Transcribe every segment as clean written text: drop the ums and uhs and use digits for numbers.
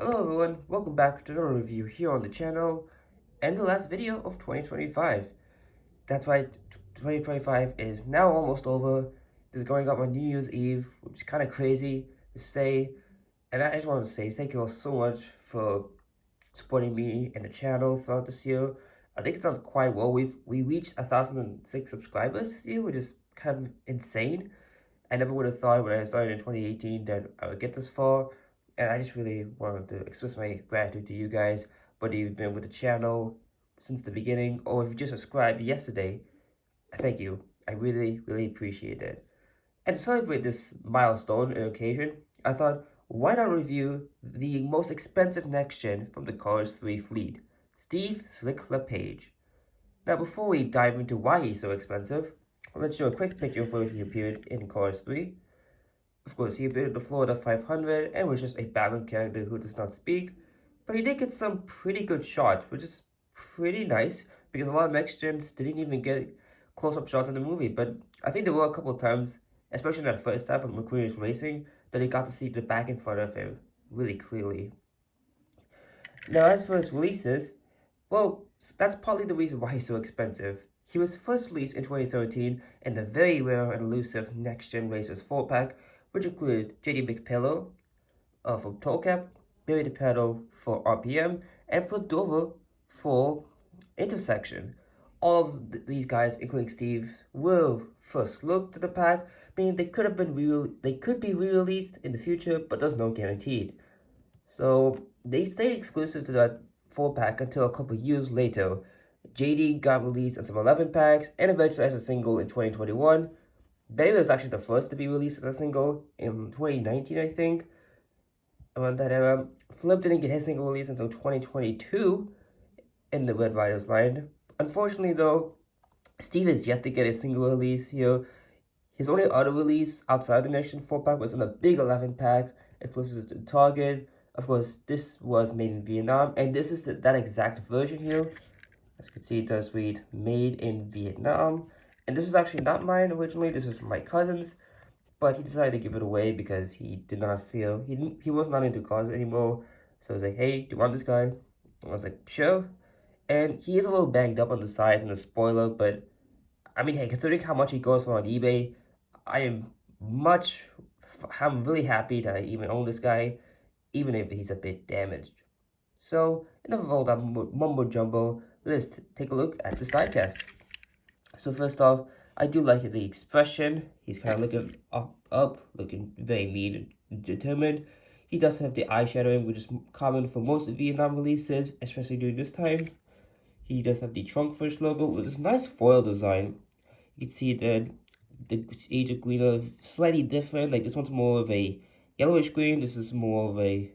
Hello everyone, welcome back to another review here on the channel and the last video of 2025. That's right, 2025 is now almost over. This is going up on New Year's Eve, which is kind of crazy to say. And I just want to say thank you all so much for supporting me and the channel throughout this year. I think it's done quite well. We reached 1,006 subscribers this year, which is kind of insane. I never would have thought when I started in 2018 that I would get this far, and I just really wanted to express my gratitude to you guys, whether you've been with the channel since the beginning or if you just subscribed yesterday. Thank you. I really, really appreciate it. And to celebrate this milestone and occasion, I thought, why not review the most expensive next gen from the Cars 3 fleet, Steve Slick LaPage. Now, before we dive into why he's so expensive, let's show a quick picture of where he appeared in Cars 3. Of course, he appeared at the Florida 500 and was just a background character who does not speak, but he did get some pretty good shots, which is pretty nice because a lot of next gens didn't even get close-up shots in the movie. But I think there were a couple of times, especially in that first half of McQueen's racing, that he got to see the back in front of him really clearly. Now, as for his releases, well, that's partly the reason why he's so expensive. He was first released in 2017 in the very rare and elusive Next Gen Racers 4-pack, which included JD McPillow from Tolcap, Barry DePedal for RPM, and Flip Dover for Intersection. All of these guys, including Steve, were first look to the pack, meaning they could be re-released in the future, but there's no guaranteed. So they stayed exclusive to that 4-pack until a couple years later. JD got released in some 11-packs and eventually as a single in 2021. Barry was actually the first to be released as a single in 2019, I think. Around that era, Flip didn't get his single release until 2022 in the Red Riders line. Unfortunately, though, Steve is yet to get a single release here. His only other release outside the Next Gen 4-pack was in a big 11-pack exclusive to Target. Of course, this was made in Vietnam, and this is that exact version here. As you can see, it does read made in Vietnam. And this is actually not mine originally, this was my cousin's, but he decided to give it away because he did not feel, he was not into cars anymore. So I was like, hey, do you want this guy? I was like, sure. And he is a little banged up on the sides and the spoiler, but I mean, hey, considering how much he goes for on eBay, I'm really happy that I even own this guy, even if he's a bit damaged. So, enough of all that mumbo jumbo, let's take a look at this diecast. So first off, I do like the expression. He's kind of looking up, looking very mean and determined. He does have the eyeshadowing, which is common for most Vietnam releases, especially during this time. He does have the trunk first logo with this nice foil design. You can see that the shades of green are slightly different. Like this one's more of a yellowish green. This is more of a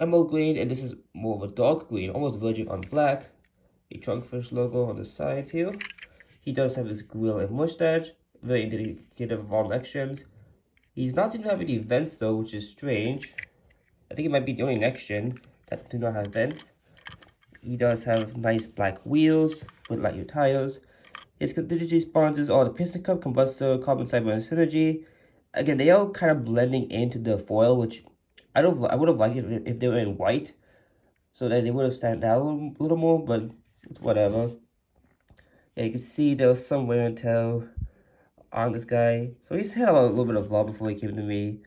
emerald green, and this is more of a dark green, almost verging on black. The trunk first logo on the sides here. He does have his grill and mustache, very indicative of all next gens. He's not seen to have any vents though, which is strange. I think it might be the only next gen that do not have vents. He does have nice black wheels with lighter tires. His contingency sponsors are the piston cup, combustor, carbon fiber, and synergy. Again, they are kind of blending into the foil, which I would have liked it if they were in white, so that they would have stand out a little more. But it's whatever. Yeah, you can see there was some wear and tear on this guy. So he's had a little bit of love before he came to me.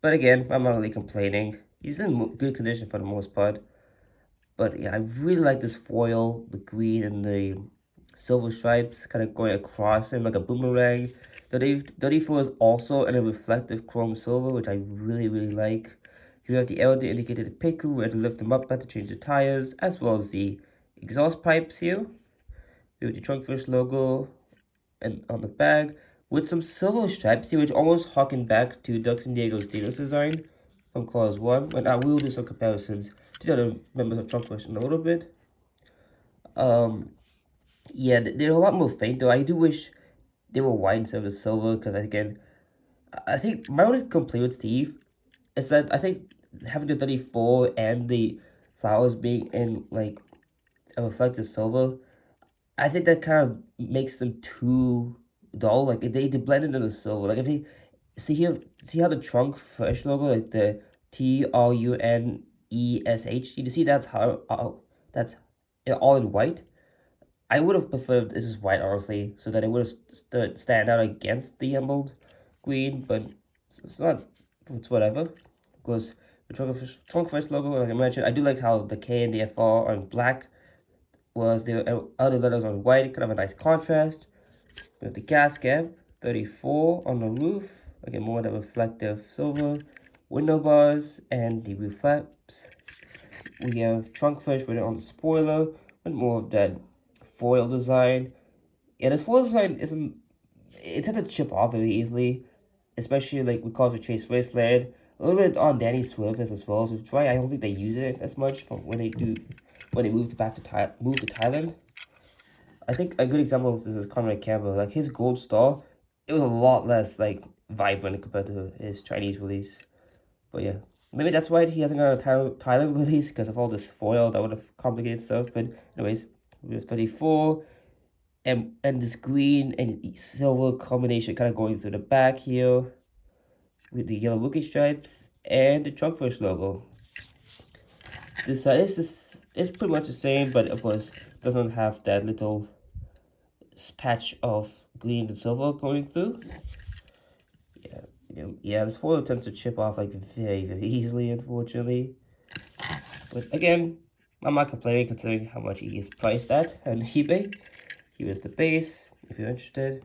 But again, I'm not really complaining. He's in good condition for the most part. But yeah, I really like this foil, the green and the silver stripes kind of going across him like a boomerang. The 34 is also in a reflective chrome silver, which I really, really like. You have the LED indicated the picker where to lift them up but to change the tires, as well as the exhaust pipes here. We have the trunk first logo and on the bag with some silver stripes here, which almost harken back to Ducks and Diego's Steelers design from Cars 1. But I will do some comparisons to the other members of Trunk First in a little bit. Yeah, they're a lot more faint though. I do wish they were white instead of silver, because again, I think my only complaint with Steve is that I think having the 34 and the flowers being in like a reflective silver, I think that kind of makes them too dull. Like they blend into the silver. Like if you see here, see how the trunk fresh logo, like the Trunesh. You can see that's how that's all in white. I would have preferred this is white, honestly, so that it would have stand out against the emerald green, but it's not, it's whatever. Because the trunk first logo, like I mentioned, I do like how the K and the FR are in black, whereas the other letters are in white, kind of a nice contrast. We have the gas cap, 34 on the roof, again, more of the reflective silver, window bars, and the roof flaps. We have trunk fish with it on the spoiler, with more of that foil design. Yeah, this foil design isn't, it tends to chip off very easily, especially like with Cars of Chase Wasteland. A little bit on Danny's surface as well, so that's why I don't think they use it as much from when they moved back to Thailand. I think a good example of this is Conrad Campbell. Like his gold star, it was a lot less like vibrant compared to his Chinese release. But yeah, maybe that's why he hasn't got a Thailand release, because of all this foil that would have complicated stuff. But anyways, we have 34 and this green and silver combination kind of going through the back here with the yellow rookie stripes and the trunk first logo. This side is pretty much the same, but of course doesn't have that little patch of green and silver going through. Yeah, this foil tends to chip off like very easily, unfortunately. But again, I'm not complaining considering how much he is priced at on eBay. Here's the base, if you're interested.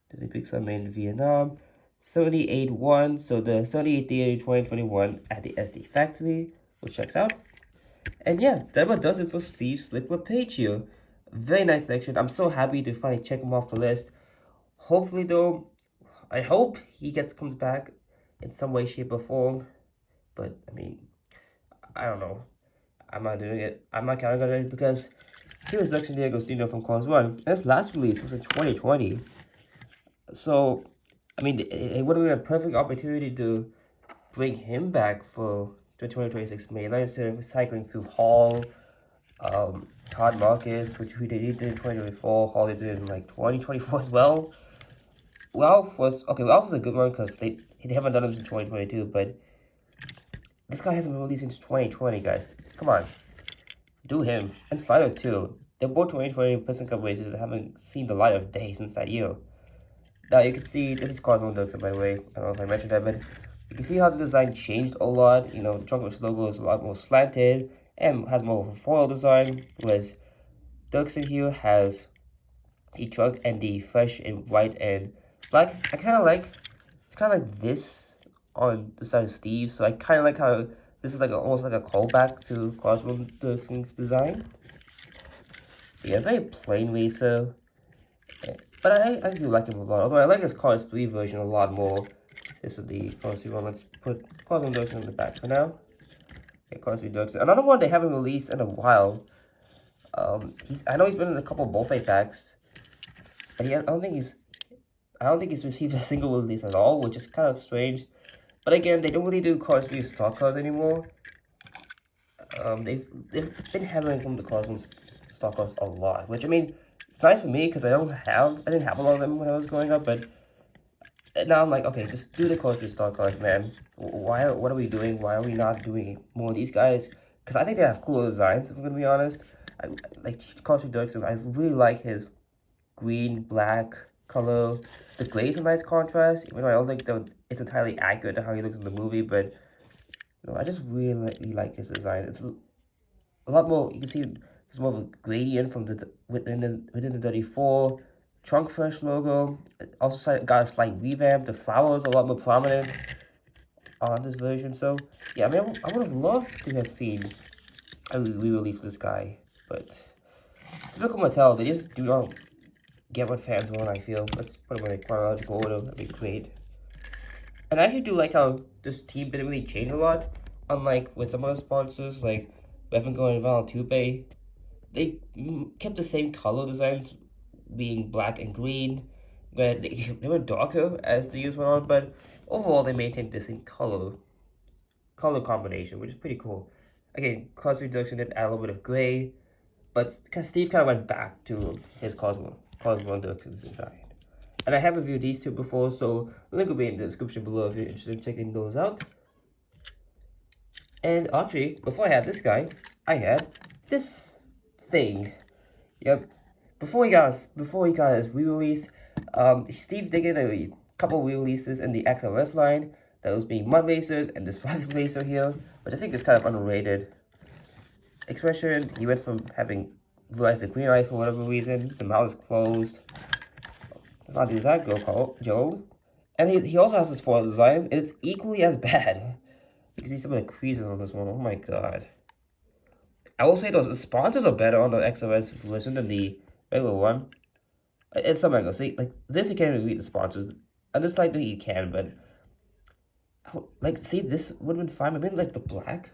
Disney Pixar made in Vietnam. 78.1, so the 78 Theater 2021 at the SD Factory, which checks out. And yeah, that about does it for Steve Slick LaPage here. Very nice selection. I'm so happy to finally check him off the list. Hopefully though, I hope he comes back in some way, shape, or form. But I mean, I don't know. I'm not doing it. I'm not counting on it because here's Diego Agostino from Cars 1. And his last release was in 2020. So, I mean, it would have been a perfect opportunity to bring him back for the 2026 May. Instead of recycling through Hall, Todd Marcus, which we did in 2024. Hall they did in like 2024 as well. Ralph was a good one because they haven't done it since 2022, but this guy hasn't been released since 2020, guys. Come on. Do him. And Slider too. They're both 2020 Piston Cup races that haven't seen the light of day since that year. Now you can see, this is Cosmo Duxon, by the way. I don't know if I mentioned that, but you can see how the design changed a lot. You know, the Trunkfish logo is a lot more slanted and has more of a foil design, whereas Duxon here has the trunk and the fresh in white and black. It's kind of like this on the side of Steve, so I kind of like how this is like almost like a callback to Cosmo Duxon's design. So yeah, very plain racer. But I do like him a lot, although I like his Cars 3 version a lot more. This is the Cars 3 one. Let's put Cosmo Duxon in the back for now. Okay, Cars 3 Duxon. Another one they haven't released in a while. I know he's been in a couple multi-packs. And I don't think he's received a single release at all, which is kind of strange. But again, they don't really do Cars 3 stock cars anymore. They've been hammering home the Cars stock cars a lot, which I mean, it's nice for me because I didn't have a lot of them when I was growing up, but now I'm like, okay, just do the Cars 3 stock cars, man. What are we doing? Why are we not doing more of these guys? Because I think they have cooler designs, if I'm gonna be honest. I like Cars 3 Duxon. I really like his green, black color. The gray is a nice contrast, even though I don't think it's entirely accurate to how he looks in the movie, but you know, I just really like his design. It's a lot more, you can see there's more of a gradient from within the 34 trunk fresh logo. It also got a slight revamp. The flowers are a lot more prominent on this version. So yeah, I mean, I would have loved to have seen a re-release of this guy, but typical Mattel, they just do not get what fans want, I feel. Let's put them in a chronological order. That'd be great. And I actually do like how this team didn't really change a lot, unlike with some other sponsors like Revengo and Valentube. They kept the same color designs, being black and green, but they were darker as the years went on, but overall they maintained the same color combination, which is pretty cool. Again, cost reduction did add a little bit of gray, but Steve kind of went back to his Cosmo Duxon's design. And I have reviewed these two before, so the link will be in the description below if you're interested in checking those out. And actually, before I had this guy, I had this thing. Yep. Before he got his re-release, Steve did get a couple re-releases in the XLS line. That was being Mud Racers and this Rocket Racer here, which I think is kind of underrated. Expression, he went from having realized the green eye for whatever reason, the mouth is closed. Let's not do that, Joel. And he also has this foil design, and it's equally as bad. You can see some of the creases on this one, oh my god. I will say those sponsors are better on the XOS version than the regular one. It's some angles. See, like this you can't even read the sponsors. On this side you can, but like see this would have been fine. Maybe like the black,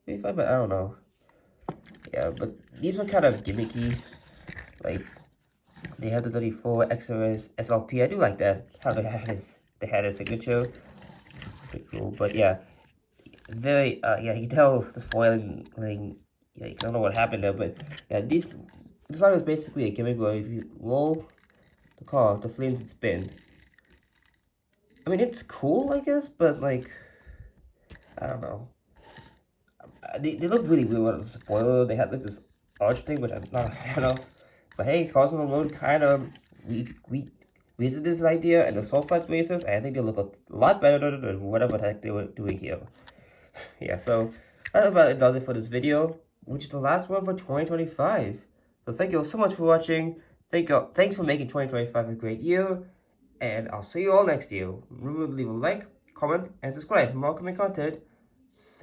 maybe fine, but I don't know. Yeah, but these were kind of gimmicky. Like they had the 34 XOS SLP. I do like that. How they had his signature. Pretty cool, but yeah, very yeah. You can tell the foiling thing. Yeah, I don't know what happened there, but yeah, this line is basically a gimmick where if you roll the car, the flames would spin. I mean, it's cool, I guess, but like, I don't know. They look really weird with the spoiler. They had like this arch thing, which I'm not a fan of. But hey, Cars on the Road kind of we visited this idea, and the Sulfite racers, I think they look a lot better than whatever the heck they were doing here. Yeah, so that about it does it for this video, which is the last one for 2025. So thank you all so much for watching. Thanks for making 2025 a great year, and I'll see you all next year. Remember to leave a like, comment, and subscribe for more upcoming content.